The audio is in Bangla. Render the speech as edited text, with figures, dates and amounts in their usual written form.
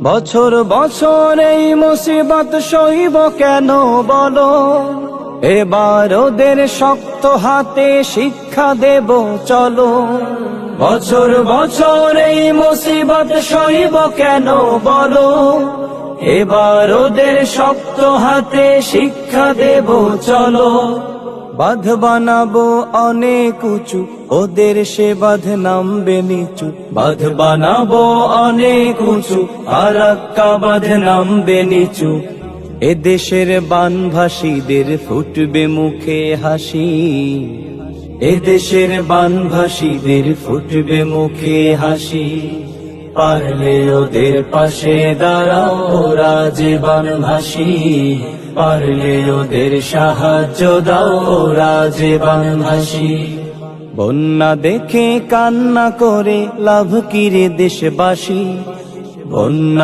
বছর বছর এই মুসিবত সইব কেন বলো, এবার ওদের শক্ত হাতে শিক্ষা দেব চলো। বছর বছর এই মুসিবত সইব কেন বলো, এবার ওদের শক্ত হাতে শিক্ষা দেব চলো। বাঁধ বানাবো অনেক উঁচু, ওদের সে বাঁধ নামবে নিচু। বাঁধ বানাবো অনেক উঁচু, আরাক্কা বাঁধ নামবে নিচু। এদেশের বানভাসীদের ফুটবে মুখে হাসি, এদেশের বানভাসীদের ফুটবে মুখে হাসি। পারলে ওদের পাশে দাঁড়াও ওরা যে বানভাসী, পারলে ওদের সাহায্য দাও ওরা যে বানভাসী। বন্যা দেখে কান্না করে লাভ কি রে দেশবাসী, বন্যা